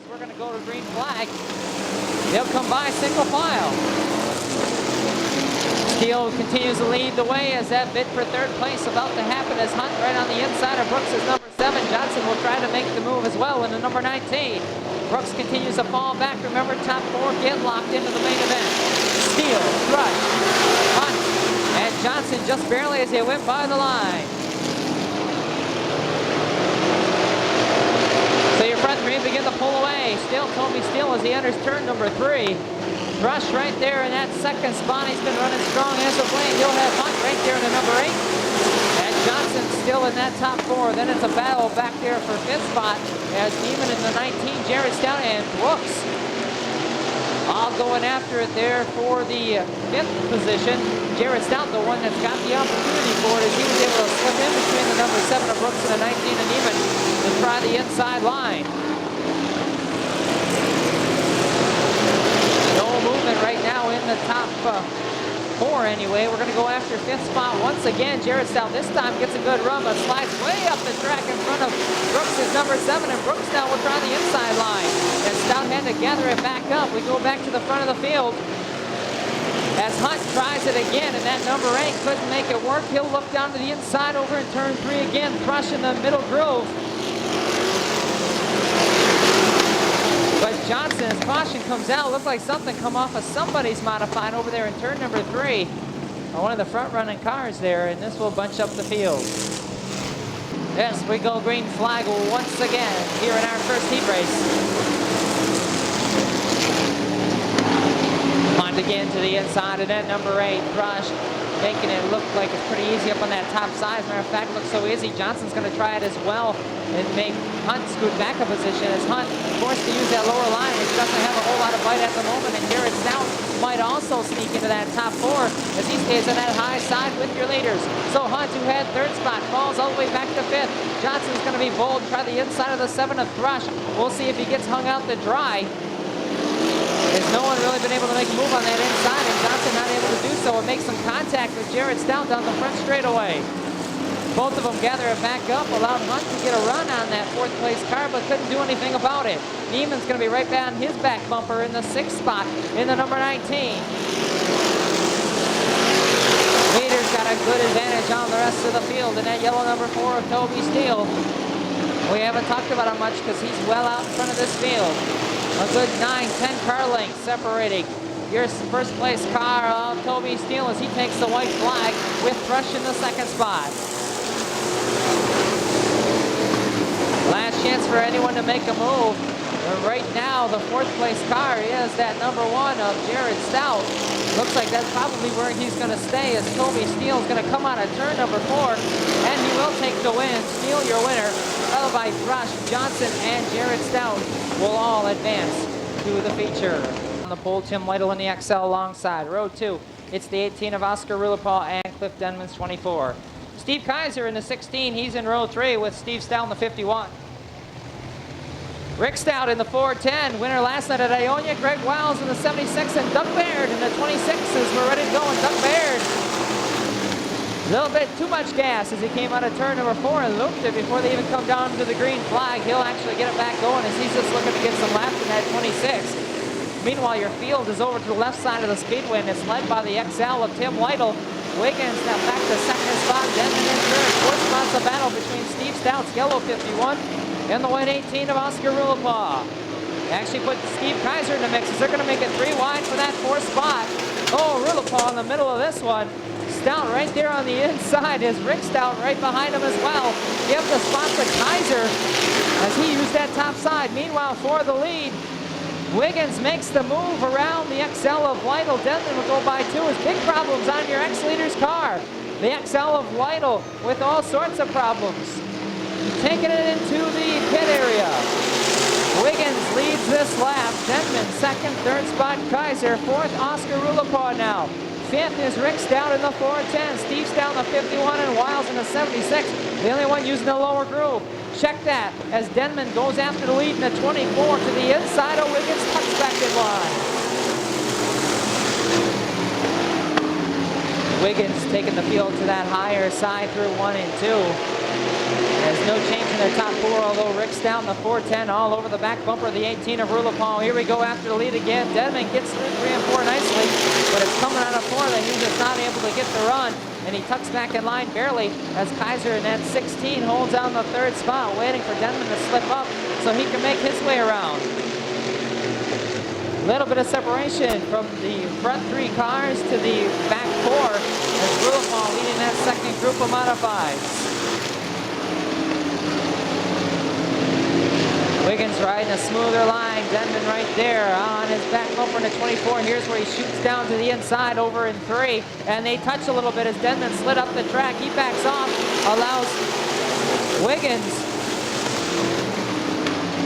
We're going to go to green flag. They'll come by single file. Steele continues to lead the way as that bid for third place about to happen as Hunt right on the inside of Brooks is number 7. Johnson will try to make the move as well in the number 19. Brooks continues to fall back. Remember, top 4 get locked into the main event. Steele, Rush, Hunt, and Johnson just barely as they went by the line. So your front 3 begin to pull away. Still, Toby Steele as he enters turn number 3. Rush right there in that second spot. He's been running strong as of late. You'll have Hunt right there in the number 8. And Johnson still in that top 4. Then it's a battle back there for 5th spot as Neiman in the 19, Jared Stout and Brooks all going after it there for the 5th position. Jared Stout, the one that's got the opportunity for it, as he was able to slip in between the number 7 of Brooks and the 19 of Neiman to try the inside line. No movement right now in the top 4 anyway. We're going to go after 5th spot once again. Jared Stout this time gets a good run, but slides way up the track in front of Brooks is number 7, and Brooks now will try the inside line. And Stout had to gather it back up. We go back to the front of the field as Hunt tries it again, and that number 8 couldn't make it work. He'll look down to the inside over in turn 3 again. Thrush in the middle groove. But Johnson, as caution comes out, looks like something come off of somebody's modified over there in turn number 3. One of the front running cars there, and this will bunch up the field. Yes, we go green flag once again here in our first heat race. Hunt again to the inside of that number 8, Thrush, making it look like it's pretty easy up on that top side. As a matter of fact, it looks so easy. Johnson's going to try it as well and make Hunt scoot back a position as Hunt forced to use that lower line, which doesn't have a whole lot of bite at the moment. And Jared Stout might also sneak into that top 4 as he stays on that high side with your leaders. So Hunt, who had 3rd spot, falls all the way back to 5th. Johnson's going to be bold, try the inside of the 7 of Thrush. We'll see if he gets hung out to dry. There's no one really been able to make a move on that inside, and Johnson not able to do so. It makes some contact with Jared Stout down the front straightaway. Both of them gather it back up, allowed Hunt to get a run on that 4th place car, but couldn't do anything about it. Neiman's going to be right back on his back bumper in the 6th spot in the number 19. Leader's got a good advantage on the rest of the field in that yellow number 4 of Toby Steele. We haven't talked about him much because he's well out in front of this field. A good 9-10 car length separating your first place car of Toby Steele as he takes the white flag with Thrush in the 2nd spot. Last chance for anyone to make a move. But right now, the 4th place car is that number 1 of Jared Stout. Looks like that's probably where he's going to stay as Toby Steele is going to come out of turn number 4, and he will take the win. Steele, your winner, followed by Thrush, Johnson, and Jared Stout will all advance to the feature. On the pole, Tim Lytle in the XL alongside. Row 2, it's the 18 of Oscar Rulipaw and Cliff Denman's 24. Steve Kaiser in the 16, he's in row 3 with Steve Stout in the 51. Rick Stout in the 410, winner last night at Ionia. Greg Wiles in the 76, and Doug Baird in the 26s. We're ready to go, and Doug Baird, a little bit too much gas as he came out of turn number 4 and looped it before they even come down to the green flag. He'll actually get it back going as he's just looking to get some laps in that 26. Meanwhile, your field is over to the left side of the speedway, and it's led by the XL of Tim Lytle. Wiggins now back to 2nd spot, Denman in 3rd. 4th spot's a battle between Steve Stout's yellow 51 and the white 18 of Oscar Rulipaw. They actually put Steve Kaiser in the mix as they're going to make it 3 wide for that 4th spot. Oh, Rulipaw in the middle of this one. Stout right there on the inside is Rick Stout right behind him as well. Give the spot to Kaiser as he used that top side. Meanwhile, for the lead, Wiggins makes the move around the XL of Lytle. Denman will go by 2. His big problems on your ex-leader's car. The XL of Lytle with all sorts of problems. Taking it into the pit area. Wiggins leads this lap. Denman 2nd, 3rd spot Kaiser. 4th, Oscar Rulipaw now. 5th is Rick Stout in the 410. Steve Stout in the 51 and Wiles in the 76. The only one using the lower groove. Check that as Denman goes after the lead in the 24 to the inside of Wiggins, tucks back in line. Wiggins taking the field to that higher side through 1 and 2. There's no change in the top four, although Rick's down the 410 all over the back bumper of the 18 of Rulapal. Here we go after the lead again. Denman gets through 3 and 4 nicely, but it's coming out of 4 that he's just not able to get the run, and he tucks back in line barely as Kaiser in that 16 holds down the 3rd spot, waiting for Denman to slip up so he can make his way around. A little bit of separation from the front 3 cars to the back 4 as Rulapal leading that second group of modifieds. Wiggins riding a smoother line. Denman right there on his back bumper in the 24. Here's where he shoots down to the inside over in 3. And they touch a little bit as Denman slid up the track. He backs off, allows Wiggins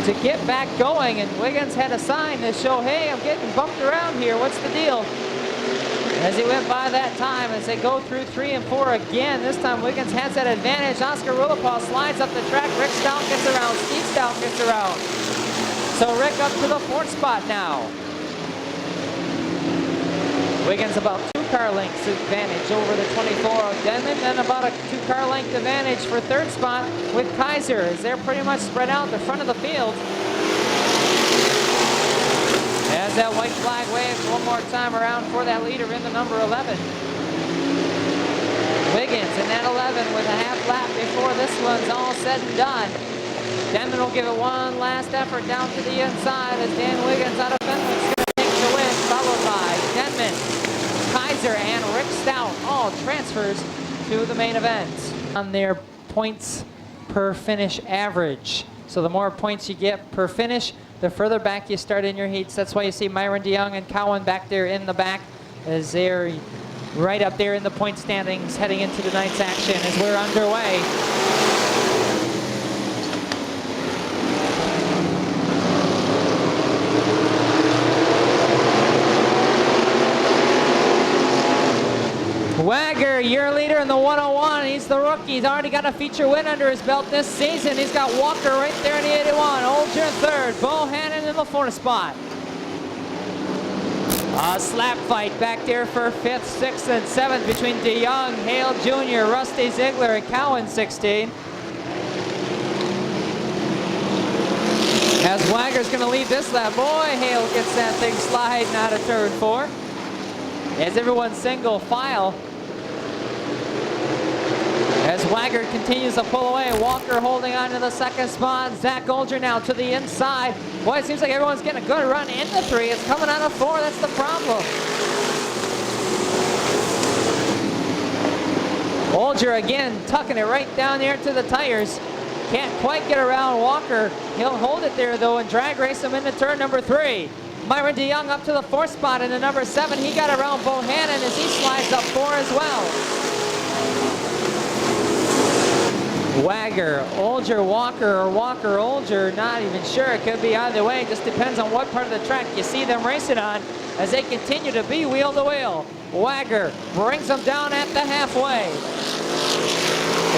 to get back going. And Wiggins had a sign to show, hey, I'm getting bumped around here. What's the deal? As he went by that time, as they go through 3 and 4 again, this time Wiggins has that advantage. Oscar Rulapal slides up the track. Rick Stout gets around. Steve Stout gets around. So Rick up to the 4th spot now. Wiggins about 2 car lengths advantage over the 24 of Denman, and about a 2 car length advantage for 3rd spot with Kaiser, as they're pretty much spread out the front of the field. As that white flag waves one more time around for that leader in the number 11. Wiggins in that 11 with a half lap before this one's all said and done. Denman will give it one last effort down to the inside as Dan Wiggins out of Fenwick's going to take the win, followed by Denman, Kaiser, and Rick Stout, all transfers to the main event. On their points per finish average. So the more points you get per finish, the further back you start in your heats. That's why you see Myron DeYoung and Cowan back there in the back, as they're right up there in the point standings heading into tonight's action as we're underway. Wagger, your leader in the 101. He's the rookie. He's already got a feature win under his belt this season. He's got Walker right there in the 81. Olger 3rd. Bohannon in the 4th spot. A slap fight back there for 5th, 6th, and 7th between DeYoung, Hale Jr., Rusty Ziegler, and Cowan 16. As Wagger's going to lead this lap. Boy, Hale gets that thing sliding out of turn 4. As everyone's single file. As Wagger continues to pull away, Walker holding on to the 2nd spot. Zach Olger now to the inside. Boy, it seems like everyone's getting a good run into 3. It's coming out of 4. That's the problem. Olger again tucking it right down there to the tires. Can't quite get around Walker. He'll hold it there though and drag race him into turn number 3. Myron DeYoung up to the 4th spot in the number 7. He got around Bohannon as he slides up 4 as well. Wagger, Olger, Walker, or Walker, Olger, not even sure. It could be either way. It just depends on what part of the track you see them racing on as they continue to be wheel to wheel. Wagger brings them down at the halfway.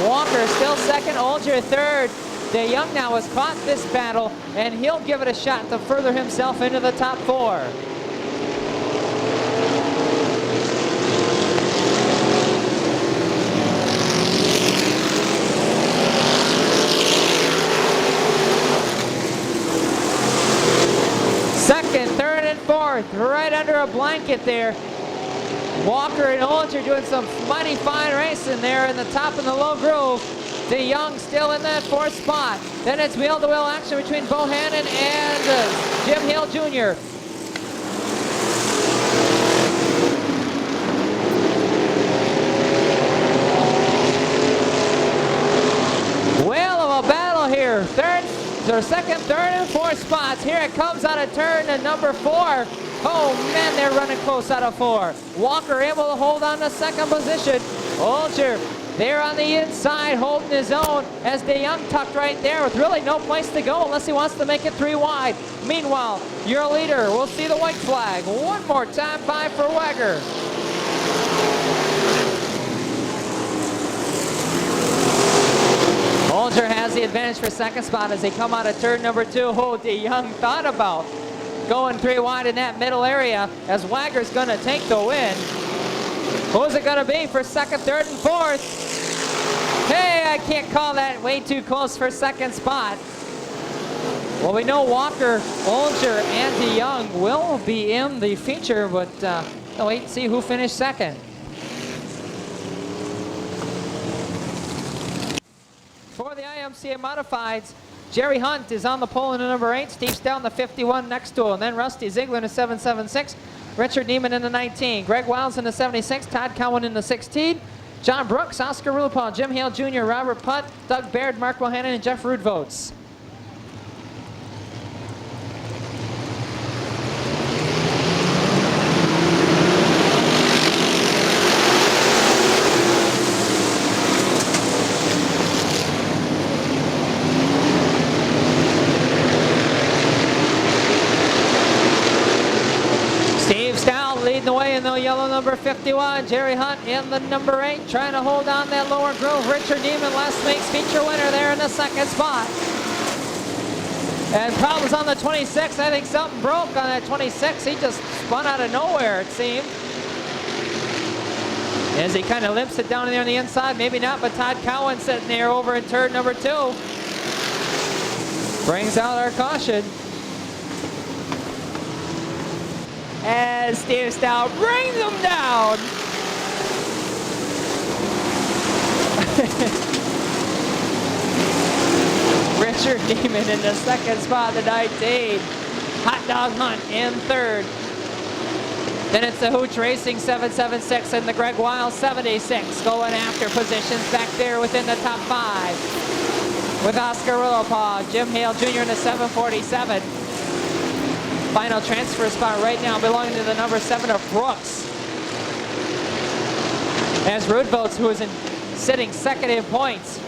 Walker still 2nd, Olger 3rd. DeYoung now has caught this battle, and he'll give it a shot to further himself into the top 4. Second, 3rd, and 4th, right under a blanket there. Walker and Olger doing some mighty fine racing there in the top and the low groove. DeYoung still in that 4th spot. Then it's wheel-to-wheel action between Bohannon and Jim Hale Jr. Whale of a battle here. 2nd, 3rd, and 4th spots. Here it comes out of turn to number 4. Oh man, they're running close out of 4. Walker able to hold on to 2nd position. Olger there on the inside holding his own as DeYoung tucked right there with really no place to go unless he wants to make it 3 wide. Meanwhile, your leader will see the white flag one more time by for Wagger. Olger has the advantage for 2nd spot as they come out of turn number 2. Oh, DeYoung thought about going 3 wide in that middle area as Wagger's going to take the win. Who's it going to be for 2nd, 3rd, and 4th? Hey, I can't call that, way too close for second spot. Well, we know Walker, Olger, and DeYoung will be in the feature, but we'll wait and see who finished second. For the IMCA Modifieds, Jerry Hunt is on the pole in the number 8. Steve's down the 51 next to him. Then Rusty Ziegler in the 776. Richard Neiman in the 19. Greg Wiles in the 76. Todd Cowan in the 16. John Brooks, Oscar Rulepaugh, Jim Hale Jr., Robert Putt, Doug Baird, Mark Bohannon, and Jeff Rudvotes. Leading the way in the yellow number 51. Jerry Hunt in the number 8, trying to hold on that lower groove. Richard Neiman, last week's feature winner, there in the second spot. And problems on the 26. I think something broke on that 26. He just spun out of nowhere, it seemed. As he kind of limps it down in there on the inside. Maybe not, but Todd Cowan sitting there over in turn number 2. Brings out our caution. As Steve Stout brings them down. Richard Neiman in the second spot, the 19. Hot Dog Hunt in third. Then it's the Hooch Racing 776 and the Greg Wiles 76 going after positions back there within the top 5. With Oscar Rulepaugh, Jim Hale Jr. in the 747. Final transfer spot right now belonging to the number 7 of Brooks. As Rudvotes, who is sitting second in points,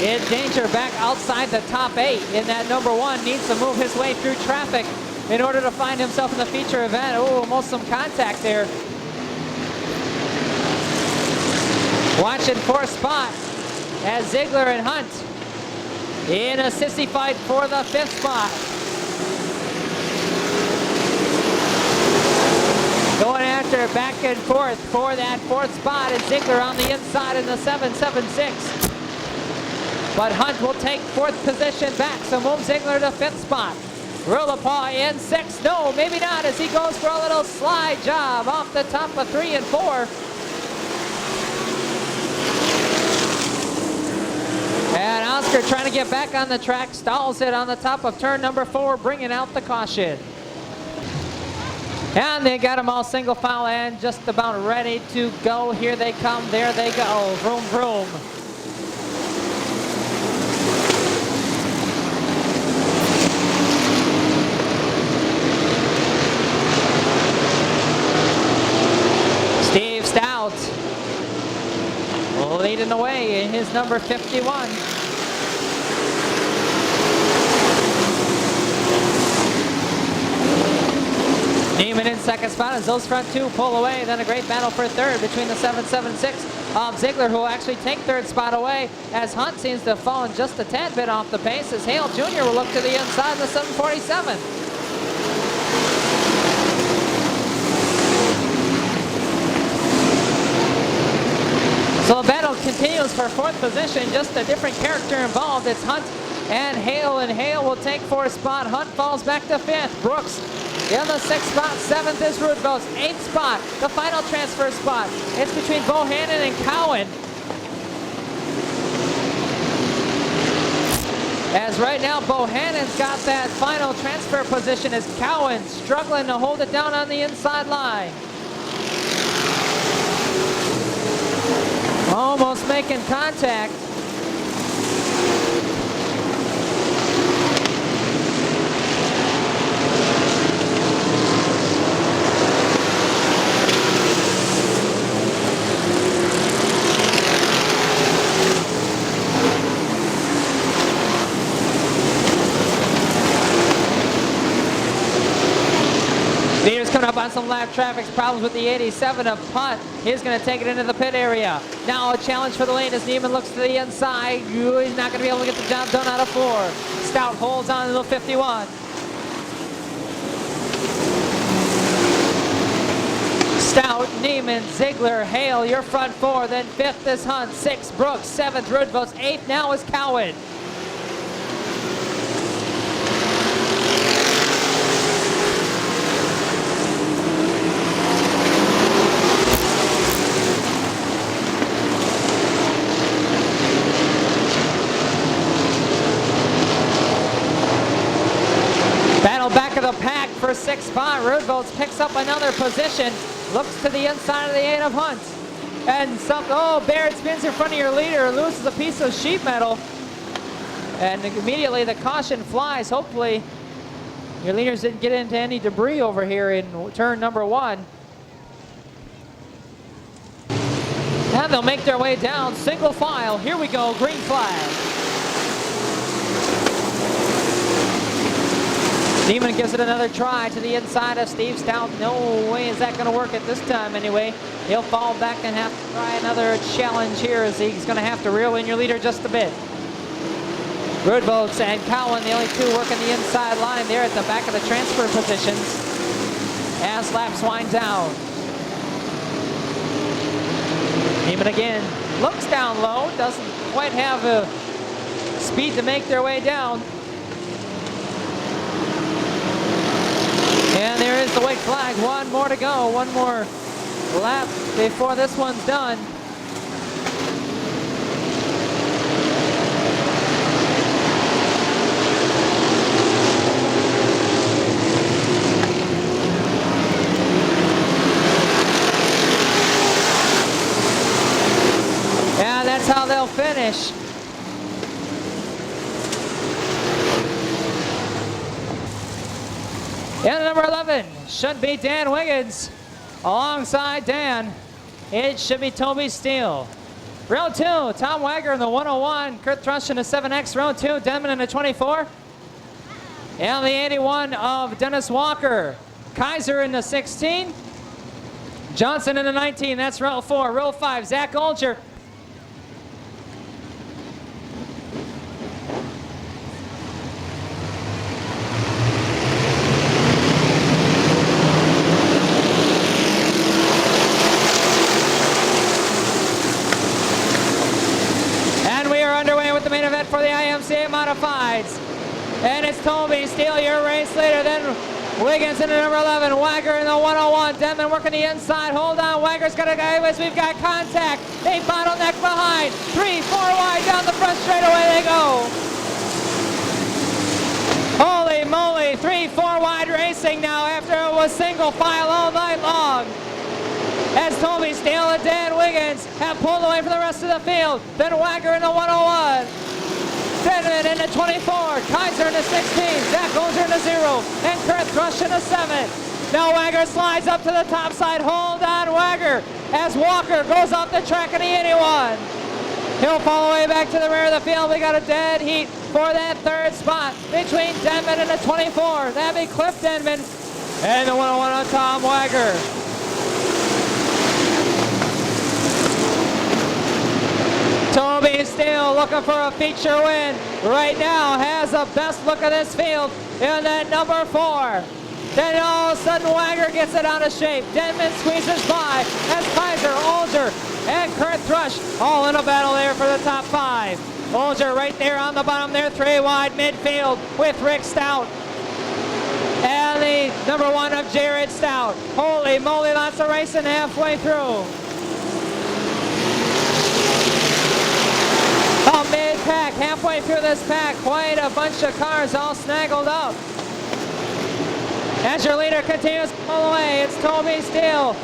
in danger back outside the top 8 in that number 1, needs to move his way through traffic in order to find himself in the feature event. Oh, almost some contact there. Watching 4th spot as Ziegler and Hunt in a sissy fight for the 5th spot. Going after back and forth for that 4th spot is Ziegler on the inside in the 776. But Hunt will take 4th position back, so moves Ziegler to 5th spot. Rulepaugh in 6th. No, maybe not, as he goes for a little slide job off the top of 3 and 4. And Oscar trying to get back on the track, stalls it on the top of turn number 4, bringing out the caution. And they got them all single file and just about ready to go. Here they come, there they go. Vroom, vroom. Steve Stout leading the way in his number 51. Neiman in second spot as those front 2 pull away. Then a great battle for 3rd between the 776 of Ziegler, who will actually take 3rd spot away, as Hunt seems to have fallen just a tad bit off the pace, as Hale Jr. will look to the inside of the 747. So the battle continues for 4th position, just a different character involved. It's Hunt and Hale will take 4th spot. Hunt falls back to 5th. Brooks in the 6th spot. 7th is Rudvotes. 8th spot, the final transfer spot. It's between Bohannon and Cowan. As right now, Bohannon's got that final transfer position as Cowan struggling to hold it down on the inside line. Almost making contact. Leaders coming up on some lap traffic problems with the 87 of Putt. He's going to take it into the pit area. Now a challenge for the lane as Neiman looks to the inside. He's not going to be able to get the job done out of 4. Stout holds on to the 51. Stout, Neiman. Lehman, Ziegler, Hale, your front four. Then fifth is Hunt, sixth Brooks, seventh Rudvost, eighth now is Cowan. Battle back of the pack for sixth spot. Rudvost picks up another position. Looks to the inside of the 8 of Hunt. And Baird spins in front of your leader, loses a piece of sheet metal. And immediately the caution flies. Hopefully your leaders didn't get into any debris over here in turn number 1. And they'll make their way down single file. Here we go, green flag. Neiman gives it another try to the inside of Steve Stout. No way is that going to work at this time anyway. He'll fall back and have to try another challenge here as he's going to have to reel in your leader just a bit. Rudvost and Cowan, the only two working the inside line there at the back of the transfer positions as laps wind down. Neiman again looks down low, doesn't quite have the speed to make their way down. And there is the white flag. One more to go. One more lap before this one's done. Yeah, that's how they'll finish. And number 11 should be Dan Wiggins. Alongside Dan, it should be Toby Steele. Row 2, Tom Wagger in the 101, Kurt Thrush in the 7X. Row 2, Denman in the 24. And the 81 of Dennis Walker. Kaiser in the 16. Johnson in the 19, that's row 4. Row 5, Zach Olger. The main event for the IMCA Modifieds. And it's Toby Steele, your race leader. Then Wiggins in the number 11. Wagger in the 101. Denman working the inside. Hold on. Wagger's got to go anyways. We've got contact. They bottleneck behind. 3, 4 wide down the front straightaway they go. Holy moly. 3, 4 wide racing now after it was single file all night long. As Toby Steele and Dan Wiggins have pulled away from the rest of the field. Then Wagger in the 101. Denman in the 24. Kaiser in the 16. Zach Olger in the 0. And Kurt Thrush in the 7. Now Wagger slides up to the top side. Hold on, Wagger. As Walker goes off the track in the 81. He'll fall away back to the rear of the field. We got a dead heat for that third spot between Denman and the 24. That'd be Cliff Denman. And the 101 on Tom Wagger. Toby Steele looking for a feature win right now, has the best look of this field in that number 4. Then all of a sudden Wagger gets it out of shape. Denman squeezes by as Kaiser, Olger, and Kurt Thrush all in a battle there for the top 5. Olger right there on the bottom there, 3 wide midfield with Rick Stout. And the number 1 of Jared Stout. Holy moly, lots of racing halfway through. Mid-pack, halfway through this pack, quite a bunch of cars all snaggled up. As your leader continues to pull away, it's Toby Steele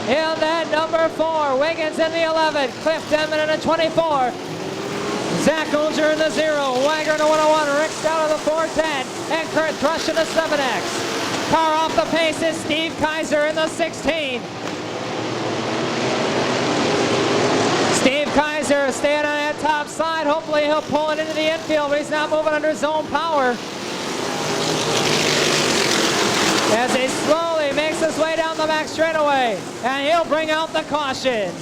in that number 4. Wiggins in the 11, Cliff Denman in the 24. Zach Olger in the 0, Wagger in the 101, Rick Stout in the 410, and Kurt Thrush in the 7X. Car off the pace is Steve Kaiser in the 16. Steve Kaiser staying on that top side. Hopefully he'll pull it into the infield, but he's not moving under zone power. As he slowly makes his way down the back straightaway, and he'll bring out the caution.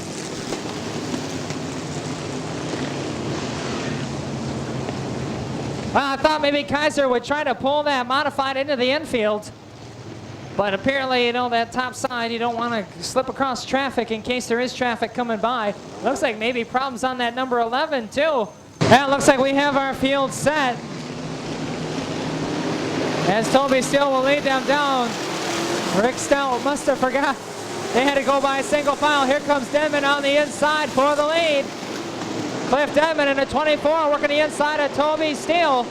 Well, I thought maybe Kaiser would try to pull that modified into the infield. But apparently, you know, that top side, you don't want to slip across traffic in case there is traffic coming by. Looks like maybe problems on that number 11, too. That looks like we have our field set. As Toby Steele will lead them down. Rick Stout must have forgot. They had to go by a single file. Here comes Denman on the inside for the lead. Cliff Denman in a 24, working the inside of Toby Steele.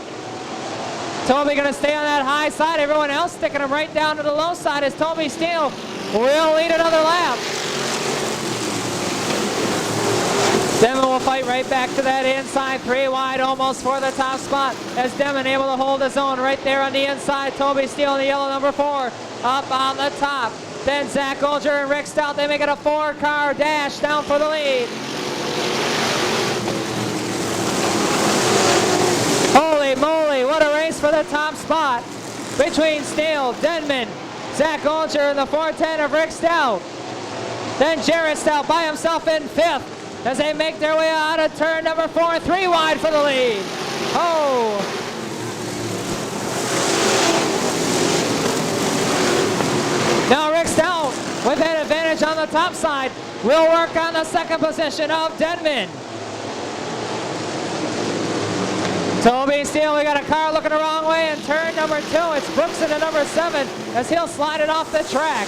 Toby going to stay on that high side. Everyone else sticking him right down to the low side as Toby Steele will lead another lap. Denman will fight right back to that inside, 3 wide almost for the top spot as Denman able to hold his own right there on the inside. Toby Steele in the yellow number 4 up on the top. Then Zach Olger and Rick Stout, they make it a 4-car dash down for the lead. Holy moly, what a race for the top spot between Steele, Denman, Zach Olger, and the 410 of Rick Stout. Then Jared Stout by himself in 5th as they make their way out of turn number 4, 3 wide for the lead. Oh! Now Rick Stout with an advantage on the top side will work on the second position of Denman. Toby Steele, we got a car looking the wrong way in turn number 2. It's Brooks into number 7 as he'll slide it off the track.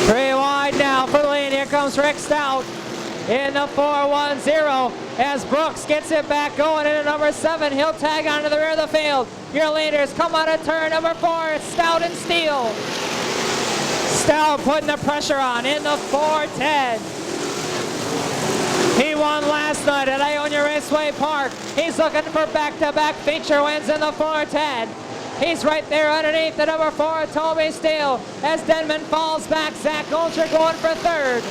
3 wide now for the lead. Here comes Rick Stout in the 4-1-0 as Brooks gets it back going into number 7. He'll tag onto the rear of the field. Your leaders come out of turn number 4. It's Stout and Steele. Stout putting the pressure on in the 410. He won last night at Ionia Raceway Park. He's looking for back-to-back feature wins in the 410. He's right there underneath the number 4, Toby Steele, as Denman falls back. Zach Olger going for 3rd.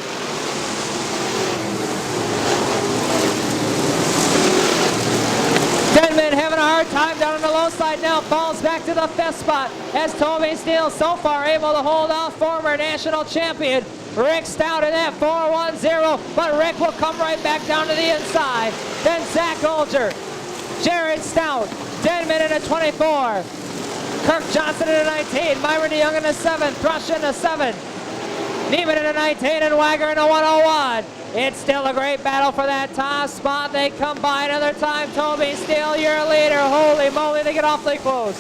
Denman having a hard time down on the low side now, falls back to the 5th spot as Toby Steele so far able to hold off former national champion Rick Stout in that 4-1-0, but Rick will come right back down to the inside. Then Zach Olger, Jared Stout, Denman in a 24, Kirk Johnson in a 19, Myron DeYoung in a 7, Thrush in a 7, Neiman in a 19, and Wagger in a 101. It's still a great battle for that top spot. They come by another time. Toby Steele, your leader. Holy moly, they get awfully close.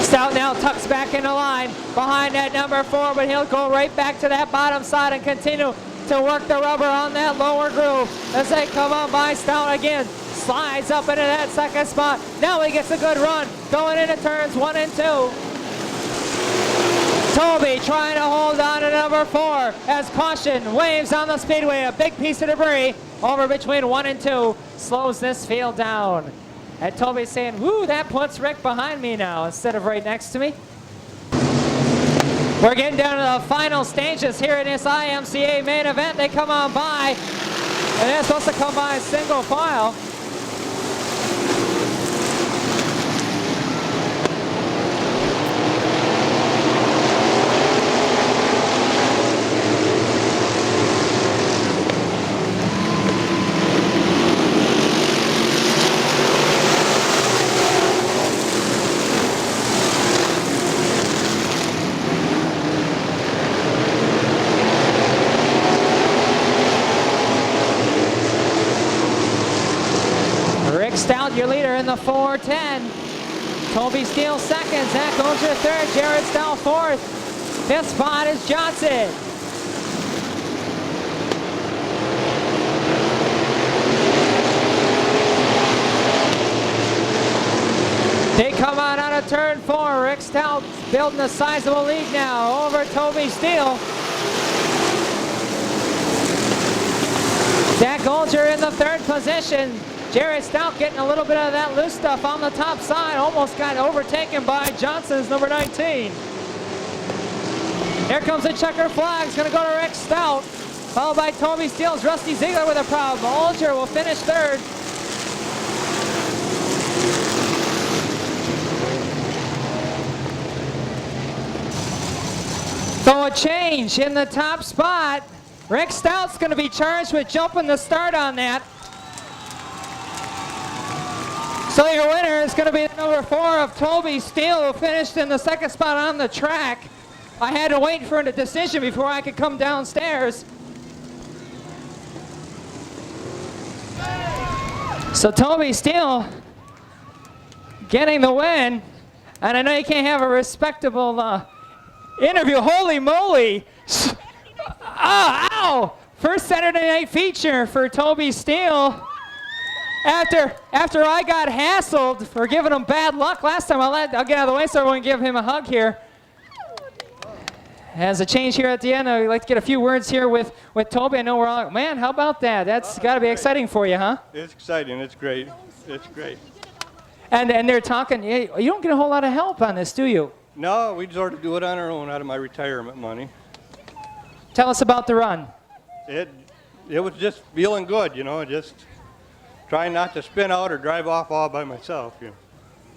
Stout now tucks back in the line behind that number 4, but he'll go right back to that bottom side and continue to work the rubber on that lower groove as they come on by. Stout again slides up into that 2nd spot. Now he gets a good run going into turns 1 and 2. Toby trying to hold on to number 4 as caution waves on the speedway. A big piece of debris over between 1 and 2 slows this field down. And Toby's saying, whoo, that puts Rick behind me now instead of right next to me. We're getting down to the final stages here in this IMCA main event. They come on by, and they're supposed to come by single file. Stout, your leader in the 410. Toby Steele 2nd, Zach Olger 3rd, Jared Stout 4th. 5th spot is Johnson. They come on out of turn 4. Rick Stout building a sizable lead now over Toby Steele. Zach Olger in the 3rd position. Jared Stout getting a little bit of that loose stuff on the top side. Almost got overtaken by Johnson's number 19. Here comes the checker flag. It's going to go to Rick Stout. Followed by Toby Steele's Rusty Ziegler with a problem. Olger will finish 3rd. So a change in the top spot. Rick Stout's going to be charged with jumping the start on that. So your winner is going to be the number 4 of Toby Steele, who finished in the 2nd spot on the track. I had to wait for a decision before I could come downstairs. So Toby Steele getting the win. And I know you can't have a respectable interview. Holy moly! Ow! First Saturday night feature for Toby Steele. After I got hassled for giving him bad luck last time, I'll get out of the way so everyone can give him a hug here. As a change here at the end, I'd like to get a few words here with Toby. I know we're all, man, how about that? That's got to be exciting for you, huh? It's exciting. It's great. It's great. And they're talking, you don't get a whole lot of help on this, do you? No, we sort of do it on our own out of my retirement money. Tell us about the run. It was just feeling good, you know, just trying not to spin out or drive off all by myself. You know.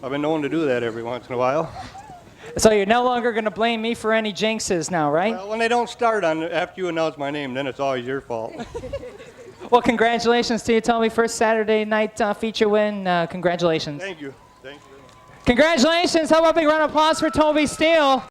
I've been known to do that every once in a while. So you're no longer going to blame me for any jinxes now, right? Well, when they don't start after you announce my name, then it's always your fault. Well, congratulations to you, Toby. First Saturday night feature win. Congratulations. Thank you. Thank you very much. Congratulations. How about a big round of applause for Toby Steele?